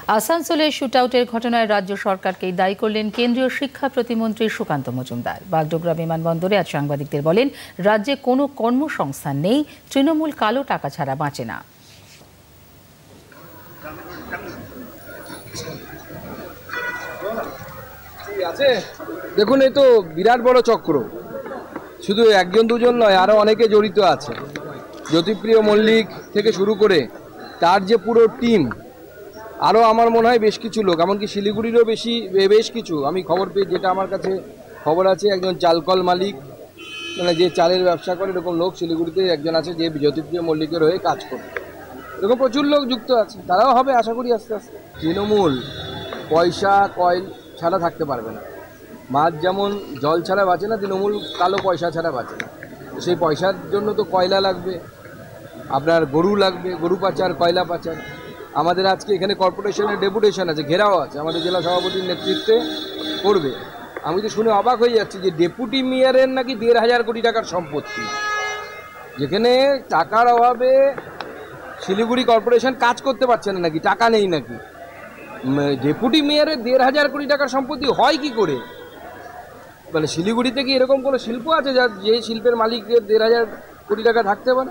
আসানসোলে শুটআউটের ঘটনায় রাজ্য সরকারকেই দায়ী করলেন কেন্দ্রীয় শিক্ষা প্রতিমন্ত্রী সুকান্ত মজুমদার। বাগডোগরা বিমানবন্দরে আজ সাংবাদিকদের বলেন, রাজ্যে কোনো কর্মসংস্থান নেই, তৃণমূল কালো টাকা ছাড়া বাঁচে না। দেখুন, এই তো বিরাট বড় চক্র, শুধু একজন দুজন নয়, আরো অনেকে জড়িত আছে। জ্যোতিপ্রিয় মল্লিক থেকে শুরু করে তার যে পুরো টিম, আরও আমার মনে হয় বেশ কিছু লোক, এমনকি শিলিগুড়িরও বেশ কিছু, আমি খবর পেয়ে, যেটা আমার কাছে খবর আছে, একজন চালকল মালিক, মানে যে চালের ব্যবসা করে, এরকম লোক শিলিগুড়িতে একজন আছে যে জ্যোতিপ্রিয় মল্লিকের হয়ে কাজ করে। এরকম প্রচুর লোক যুক্ত আছে, তারাও হবে আশা করি আস্তে আস্তে। তৃণমূল পয়সা কয়েল ছাড়া থাকতে পারবে না। মাছ যেমন জল ছাড়া বাঁচে না, তৃণমূল কালো পয়সা ছাড়া বাঁচে না। সেই পয়সার জন্য তো কয়লা লাগবে, আপনার গরু লাগবে, গরু পাচার, কয়লা পাচার। আমাদের আজকে এখানে কর্পোরেশনের ডেপুটেশন আছে, ঘেরাও আছে, আমাদের জেলা সভাপতির নেতৃত্বে করবে। আমি তো শুনে অবাক হয়ে যাচ্ছি যে ডেপুটি মেয়রের নাকি 1,500 কোটি টাকার সম্পত্তি, যেখানে টাকার অভাবে শিলিগুড়ি কর্পোরেশন কাজ করতে পারছে না নাকি, টাকা নেই নাকি? ডেপুটি মেয়রের 1,500 কোটি টাকার সম্পত্তি হয় কি করে? মানে শিলিগুড়িতে কি এরকম কোনো শিল্প আছে যে শিল্পের মালিকদের 1,500 কোটি টাকা থাকতে পারে?